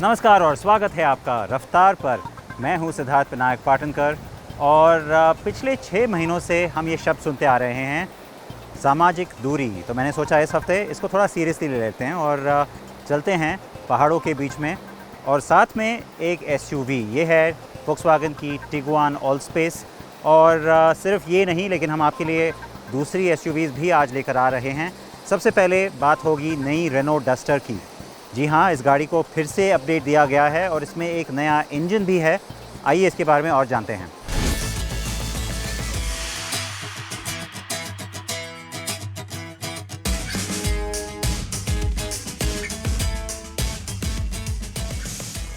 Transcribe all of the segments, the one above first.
नमस्कार और स्वागत है आपका रफ्तार पर। मैं हूं सिद्धार्थ विनायक पाटनकर और पिछले 6 महीनों से हम ये शब्द सुनते आ रहे हैं, सामाजिक दूरी। तो मैंने सोचा इस हफ्ते इसको थोड़ा सीरियसली ले लेते हैं और चलते हैं पहाड़ों के बीच में। और साथ में एक एसयूवी, ये है फोक्सवैगन की टिगुआन ऑलस्पेस। और सिर्फ ये नहीं, लेकिन हम आपके लिए दूसरी एसयूवीज़ भी आज लेकर आ रहे हैं। सबसे पहले बात होगी नई रेनो डस्टर की। जी हाँ, इस गाड़ी को फिर से अपडेट दिया गया है और इसमें एक नया इंजन भी है। आइए इसके बारे में और जानते हैं।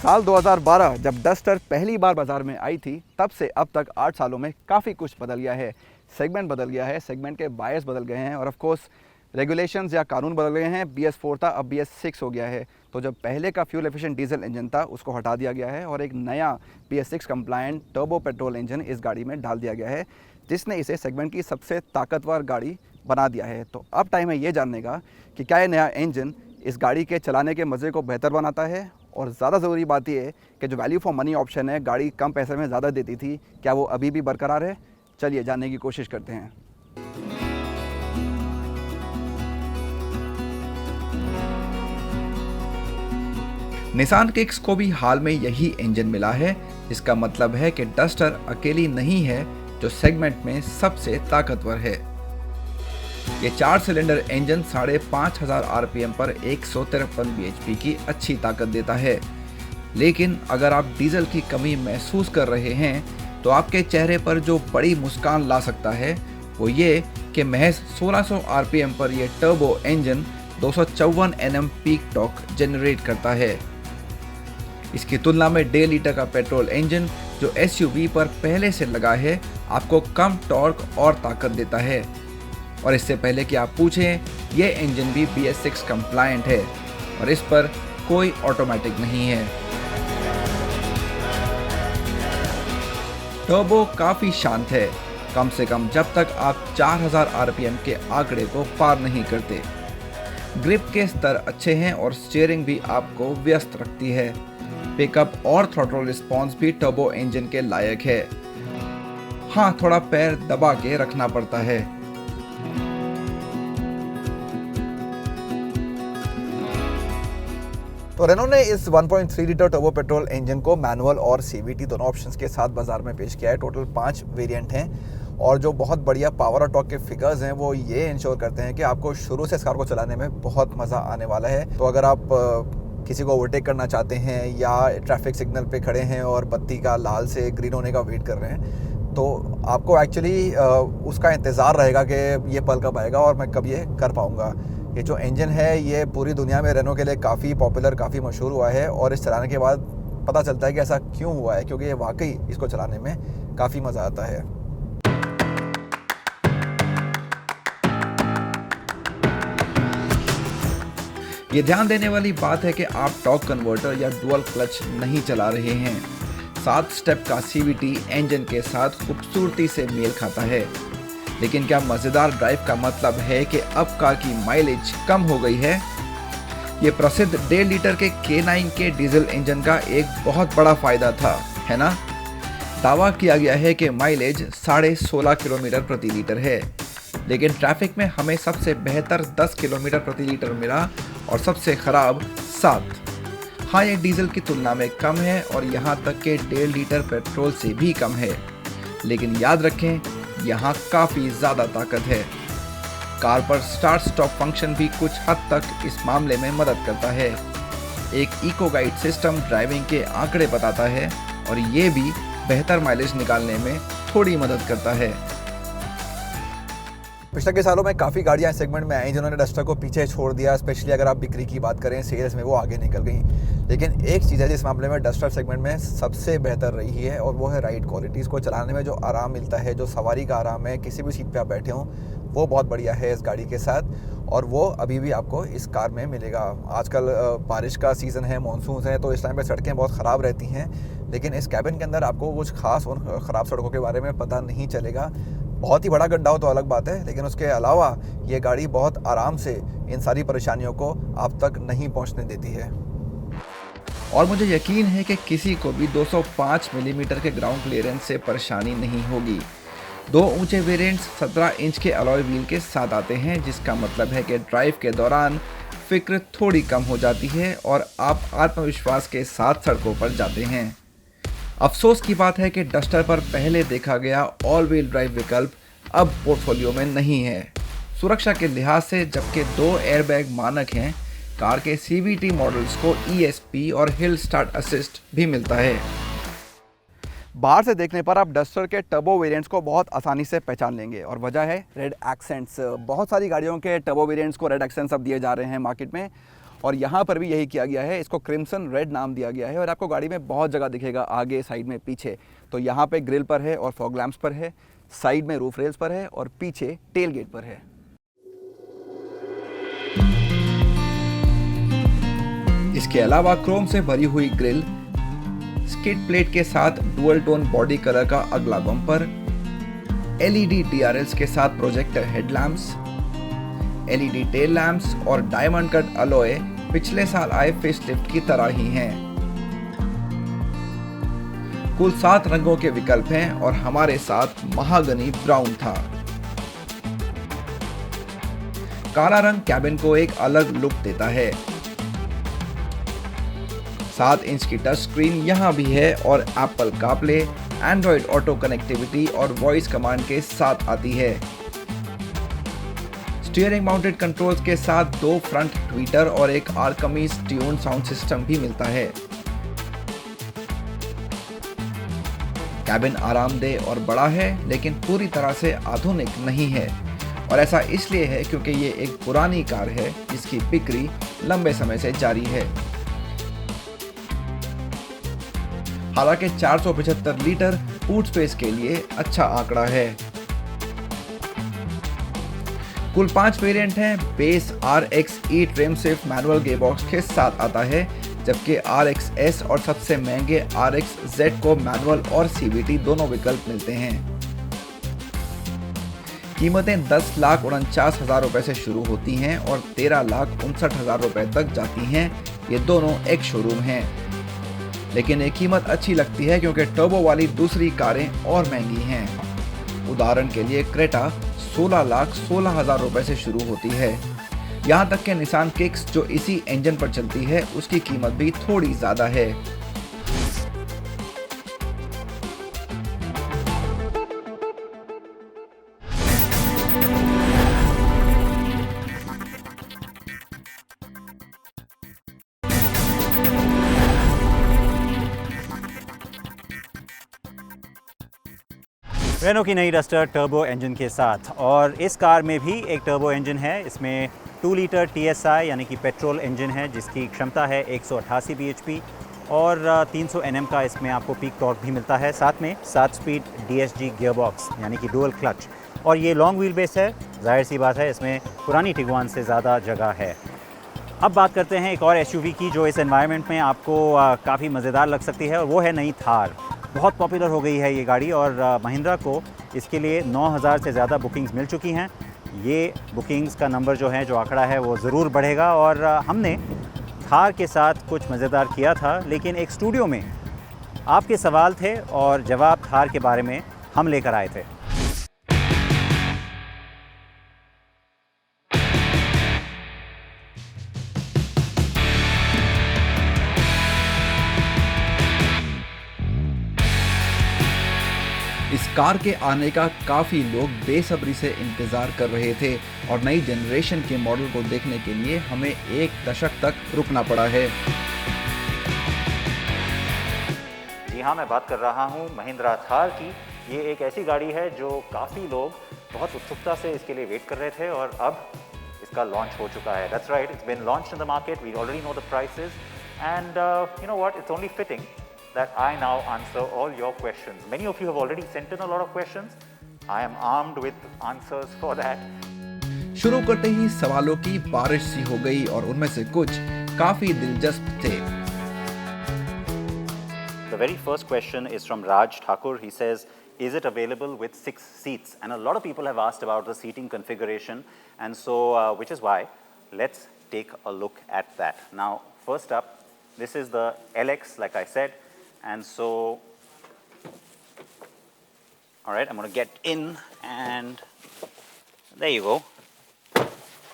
साल 2012 जब डस्टर पहली बार बाज़ार में आई थी, तब से अब तक 8 सालों में काफ़ी कुछ बदल गया है। सेगमेंट बदल गया है, सेगमेंट के बायर्स बदल गए हैं और ऑफ कोर्स रेगुलेशंस या कानून बदल गए हैं। BS4 था, अब BS6 हो गया है। तो जब पहले का फ्यूल एफिशिएंट डीजल इंजन था, उसको हटा दिया गया है और एक नया BS6 compliant turbo petrol engine इस गाड़ी में डाल दिया गया है, जिसने इसे सेगमेंट की सबसे ताकतवर गाड़ी बना दिया है। तो अब टाइम है ये जानने का कि क्या ये नया इंजन इस गाड़ी के चलाने के मज़े को बेहतर बनाता है, और ज़्यादा ज़रूरी बात यह है कि जो वैल्यू फॉर मनी ऑप्शन है, गाड़ी कम पैसे में ज़्यादा देती थी, क्या वो अभी भी बरकरार है? चलिए जानने की कोशिश करते हैं। निसान किक्स को भी हाल में यही इंजन मिला है। इसका मतलब है कि डस्टर अकेली नहीं है जो सेगमेंट में सबसे ताकतवर है। ये 4 सिलेंडर इंजन 5500 RPM पर 153 bhp की अच्छी ताकत देता है। लेकिन अगर आप डीजल की कमी महसूस कर रहे हैं, तो आपके चेहरे पर जो बड़ी मुस्कान ला सकता है वो ये कि महज 1600 RPM पर यह turbo engine 254 Nm peak torque generate करता है। इसकी तुलना में 1.5 लीटर का पेट्रोल इंजन जो SUV पर पहले से लगा है, आपको कम टॉर्क और ताकत देता है। और इससे पहले कि आप पूछें, यह इंजन भी BS6 कंप्लायंट है और इस पर कोई ऑटोमेटिक नहीं है। टर्बो काफ़ी शांत है, कम से कम जब तक आप 4000 RPM के आंकड़े को पार नहीं करते। ग्रिप के स्तर अच्छे हैं और स्टीयरिंग भी आपको व्यस्त रखती है। पिकअप और थ्रॉटल रिस्पॉन्स भी टर्बो इंजन के लायक है। हाँ, थोड़ा पैर दबा के रखना पड़ता है। तो रेनो ने इस 1.3 लीटर टर्बो पेट्रोल इंजन को मैनुअल और CVT दोनों ऑप्शंस के साथ बाजार में पेश किया है। टोटल 5 वेरिएंट हैं और जो बहुत बढ़िया पावर और टॉर्क के फिगर्स हैं, वो ये इंश्योर करते हैं कि आपको शुरू से इस कार को चलाने में बहुत मज़ा आने वाला है। तो अगर आप किसी को ओवरटेक करना चाहते हैं या ट्रैफिक सिग्नल पे खड़े हैं और बत्ती का लाल से ग्रीन होने का वेट कर रहे हैं, तो आपको एक्चुअली उसका इंतज़ार रहेगा कि ये पल कब आएगा और मैं कब ये कर पाऊँगा। ये जो इंजन है, ये पूरी दुनिया में रेनो के लिए काफ़ी पॉपुलर, काफ़ी मशहूर हुआ है और इस चलाने के बाद पता चलता है कि ऐसा क्यों हुआ है, क्योंकि ये वाकई इसको चलाने में काफ़ी मज़ा आता है। ये ध्यान देने वाली बात है कि आप टॉर्क कन्वर्टर या डुअल क्लच नहीं चला रहे हैं। 7 स्टेप का CVT इंजन के साथ खूबसूरती से मेल खाता है। लेकिन क्या मज़ेदार ड्राइव का मतलब है कि अब कार की माइलेज कम हो गई है? ये प्रसिद्ध 1.5 लीटर के K9 के डीजल इंजन का एक बहुत बड़ा फ़ायदा था, है ना? दावा किया गया है कि माइलेज 16.5 किलोमीटर प्रति लीटर है, लेकिन ट्रैफिक में हमें सबसे बेहतर 10 किलोमीटर प्रति लीटर मिला और सबसे ख़राब 7। हाँ, ये डीजल की तुलना में कम है और यहाँ तक कि 1.5 लीटर पेट्रोल से भी कम है, लेकिन याद रखें, यहाँ काफ़ी ज़्यादा ताकत है। कार पर स्टार्ट स्टॉप फंक्शन भी कुछ हद तक इस मामले में मदद करता है। एक इको गाइड सिस्टम ड्राइविंग के आंकड़े बताता है और ये भी बेहतर माइलेज निकालने में थोड़ी मदद करता है। पिछले के सालों में काफ़ी गाड़ियां सेगमेंट में आई जिन्होंने डस्टर को पीछे छोड़ दिया। स्पेशली अगर आप बिक्री की बात करें, सेल्स में वो आगे निकल गई। लेकिन एक चीज़ है जिस मामले में डस्टर सेगमेंट में सबसे बेहतर रही है, और वो है राइड क्वालिटी। इसको चलाने में जो आराम मिलता है, जो सवारी का आराम है, किसी भी सीट पे आप बैठे हों, वो बहुत बढ़िया है इस गाड़ी के साथ, और वो अभी भी आपको इस कार में मिलेगा। आजकल बारिश का सीज़न है, मानसून है, तो इस टाइम पे सड़कें बहुत ख़राब रहती हैं, लेकिन इस कैबिन के अंदर आपको कुछ खास उन ख़राब सड़कों के बारे में पता नहीं चलेगा। बहुत ही बड़ा गड्ढा हो तो अलग बात है, लेकिन उसके अलावा ये गाड़ी बहुत आराम से इन सारी परेशानियों को आप तक नहीं पहुंचने देती है। और मुझे यकीन है कि किसी को भी 205 मिलीमीटर के ग्राउंड क्लियरेंस से परेशानी नहीं होगी। दो ऊंचे वेरिएंट्स 17 इंच के अलॉय व्हील के साथ आते हैं, जिसका मतलब है कि ड्राइव के दौरान फिक्र थोड़ी कम हो जाती है और आप आत्मविश्वास के साथ सड़कों पर जाते हैं। अफसोस की बात है कि डस्टर पर पहले देखा गया ऑल व्हील ड्राइव विकल्प अब पोर्टफोलियो में नहीं है। सुरक्षा के लिहाज से जबकि 2 एयरबैग मानक हैं, कार के CVT मॉडल्स को ESP और हिल स्टार्ट असिस्ट भी मिलता है। बाहर से देखने पर आप डस्टर के टर्बो वेरिएंट्स को बहुत आसानी से पहचान लेंगे और वजह है रेड एक्सेंट्स। बहुत सारी गाड़ियों के टर्बो वेरिएंट्स को रेड एक्सेंट्स अब दिए जा रहे हैं मार्केट में और यहाँ पर भी यही किया गया है। इसको क्रिम्सन रेड नाम दिया गया है और आपको गाड़ी में बहुत जगह दिखेगा, आगे, साइड में, पीछे। तो यहाँ पे ग्रिल पर है और फॉग लैंप्स पर है, साइड में रूफ रेल्स पर है और पीछे टेल गेट पर है। इसके अलावा क्रोम से भरी हुई ग्रिल, स्किड प्लेट के साथ डुअल टोन बॉडी कलर का अगला बम्पर, LED DRLs के साथ projector headlamps, LED tail lamps और डायमंड कट अलॉय पिछले साल आए फेसलिफ्ट की तरह ही हैं। कुल 7 रंगों के विकल्प हैं और हमारे साथ महागनी ब्राउन था। काला रंग कैबिन को एक अलग लुक देता है। 7 इंच की टच स्क्रीन यहाँ भी है और Apple CarPlay, Android auto connectivity और वॉइस कमांड के साथ आती है। स्टीयरिंग माउंटेड कंट्रोल्स के साथ 2 फ्रंट ट्वीटर और एक आर्कमीज ट्यून साउंड सिस्टम भी मिलता है। कैबिन आरामदेह और बड़ा है, लेकिन पूरी तरह से आधुनिक नहीं है और ऐसा इसलिए है क्योंकि ये एक पुरानी कार है जिसकी बिक्री लंबे समय से जारी है। हालांकि 475 लीटर बूट स्पेस के लिए अच्छा आंकड़ा है। कुल 5 वेरिएंट हैं। बेस RX E ट्रिम सिर्फ मैनुअल गियरबॉक्स के साथ आता है, जबकि RX S और सबसे महंगे RX Z को मैनुअल और CVT दोनों विकल्प मिलते हैं। कीमतें 10,49,000 रुपए से शुरू होती हैं और 13,59,000 रुपए तक जाती हैं। ये दोनों एक शोरूम हैं, लेकिन ये कीमत अच्छी लगती है क्योंकि टर्बो वाली दूसरी कारें और महंगी हैं। उदाहरण के लिए क्रेटा 16,16,000 रुपए से शुरू होती है। यहाँ तक कि निसान किक्स जो इसी इंजन पर चलती है, उसकी कीमत भी थोड़ी ज़्यादा है। रेनो की नई डस्टर टर्बो इंजन के साथ, और इस कार में भी एक टर्बो इंजन है। इसमें 2 लीटर TSI यानी कि पेट्रोल इंजन है जिसकी क्षमता है 188 bhp और 300 Nm का इसमें आपको पीक टॉर्क भी मिलता है। साथ में 7 स्पीड DSG गियरबॉक्स यानी कि डुअल क्लच, और ये लॉन्ग व्हील बेस है। जाहिर सी बात है, इसमें पुरानी टिगुआन से ज़्यादा जगह है। अब बात करते हैं एक और SUV की जो इस एनवायरनमेंट में आपको काफ़ी मज़ेदार लग सकती है, और वो है नई थार। बहुत पॉपुलर हो गई है ये गाड़ी और महिंद्रा को इसके लिए 9,000 से ज़्यादा बुकिंग्स मिल चुकी हैं। ये बुकिंग्स का नंबर जो है, जो आंकड़ा है, वो ज़रूर बढ़ेगा। और हमने थार के साथ कुछ मज़ेदार किया था, लेकिन एक स्टूडियो में आपके सवाल थे और जवाब थार के बारे में हम लेकर आए थे। इस कार के आने का काफ़ी लोग बेसब्री से इंतज़ार कर रहे थे और नई जनरेशन के मॉडल को देखने के लिए हमें एक दशक तक रुकना पड़ा है। जी हाँ, मैं बात कर रहा हूँ महिंद्रा थार की। ये एक ऐसी गाड़ी है जो काफ़ी लोग बहुत उत्सुकता से इसके लिए वेट कर रहे थे और अब इसका लॉन्च हो चुका है। That's right, it's been launched in the market. We already know the prices, and you know what? It's only fitting that I now answer all your questions. Many of you have already sent in a lot of questions. I am armed with answers for that. शुरू करते ही सवालों की बारिश सी हो गई और उनमें से कुछ काफी दिलचस्प थे। The very first question is from Raj Thakur. He says, is it available with 6 seats? And a lot of people have asked about the seating configuration, and so which is why let's take a look at that. Now, first up, This is the LX, like I said, and so, all right, I'm going to get in, and there you go.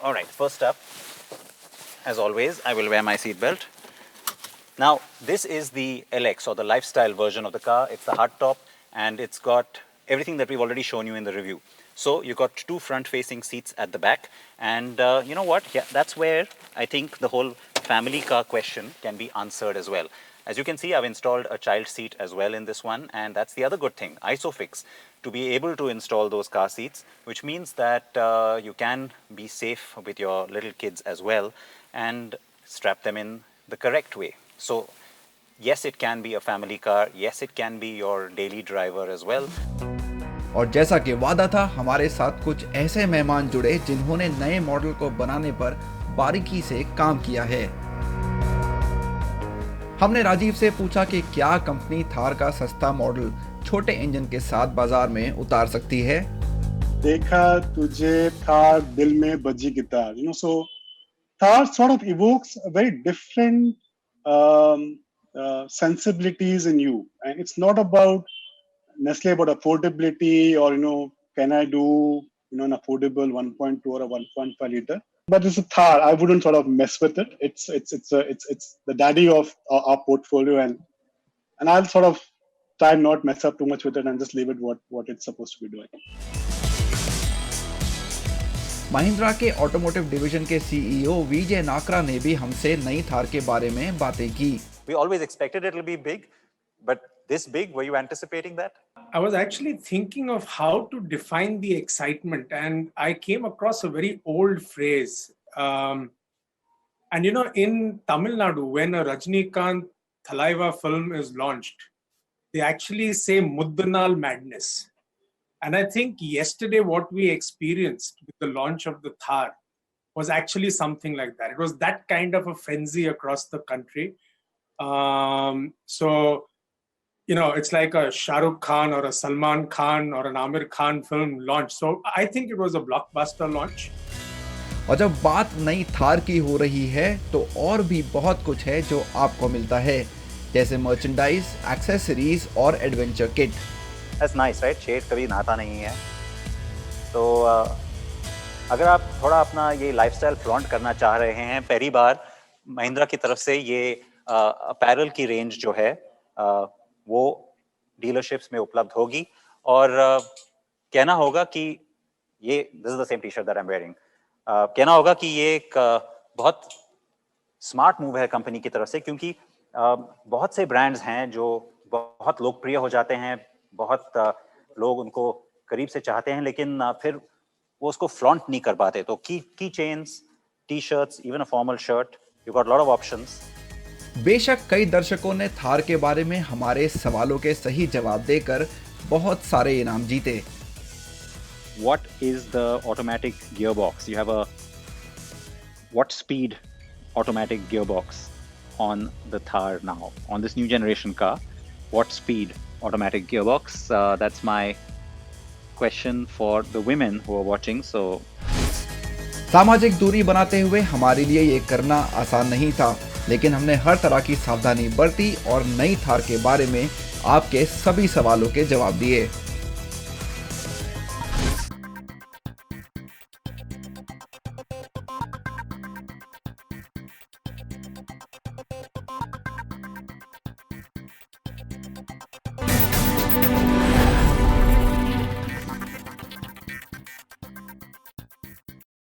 All right, first up, as always, I will wear my seatbelt. Now, this is the LX, or the lifestyle version of the car. It's the hardtop, and it's got everything that we've already shown you in the review. So you've got two front-facing seats at the back, and you know what? Yeah, that's where I think the whole family car question can be answered as well. As you can see, I've installed a child seat as well in this one, and that's the other good thing, ISOFIX, to be able to install those car seats, which means that you can be safe with your little kids as well and strap them in the correct way. So yes, it can be a family car. Yes, it can be your daily driver as well. और जैसा कि वादा था, हमारे साथ कुछ ऐसे मेहमान जुड़े जिन्होंने नए मॉडल को बनाने पर बारीकी से काम किया है। हमने राजीव से पूछा कि क्या कंपनी थार का सस्ता मॉडल छोटे इंजन के साथ बाजार में उतार सकती है। देखा तुझे थार दिल में बजी guitar, so Thar sort of evokes a very different sensibilities in you, and it's not about necessarily about affordability or can I do an affordable 1.2 or a 1.5 liter. But it's a Thar. I wouldn't sort of mess with it. It's the daddy of our portfolio, and I'll sort of try and not mess up too much with it and just leave it what it's supposed to be doing. Mahindra के automotive division के CEO विजय नाकरा ने भी हमसे नई थार के बारे में बातें की। We always expected it will be big, but this big, were you anticipating that? I was actually thinking of how to define the excitement, and I came across a very old phrase. And in Tamil Nadu, when a Rajnikant Thalaiva film is launched, they actually say Muddanal madness. And I think yesterday what we experienced with the launch of the Thar was actually something like that. It was that kind of a frenzy across the country. It's like a Shah Rukh Khan or a Salman Khan or an Amir Khan film launch. So I think it was a blockbuster launch. और जब बात नई थार की हो रही है तो और भी बहुत कुछ है जो आपको मिलता है, जैसे मर्चेंडाइज, एक्सेसरीज और adventure kit. That's nice, right? शेर कभी नहाता नहीं है, तो अगर आप थोड़ा अपना ये लाइफस्टाइल फ्लॉन्ट करना चाह रहे हैं, पहली बार महिंद्रा की तरफ से ये अपैरल की रेंज जो है वो डीलरशिप्स में उपलब्ध होगी, और कहना होगा कि ये this is the same T shirt that I am wearing, कहना होगा कि ये एक बहुत स्मार्ट मूव है कंपनी की तरफ से, क्योंकि बहुत से ब्रांड्स हैं जो बहुत लोकप्रिय हो जाते हैं, बहुत लोग उनको करीब से चाहते हैं, लेकिन फिर वो उसको फ्लॉन्ट नहीं कर पाते। तो की chains, T shirts, even a formal shirt, you got lot of options. बेशक कई दर्शकों ने थार के बारे में हमारे सवालों के सही जवाब देकर बहुत सारे इनाम जीते। What is the automatic gearbox? You have a what speed automatic gearbox on the Thar now, on this new generation car? What speed automatic gearbox? That's my question for the women who are watching. So सामाजिक दूरी बनाते हुए हमारे लिए ये करना आसान नहीं था, लेकिन हमने हर तरह की सावधानी बरती और नई थार के बारे में आपके सभी सवालों के जवाब दिए।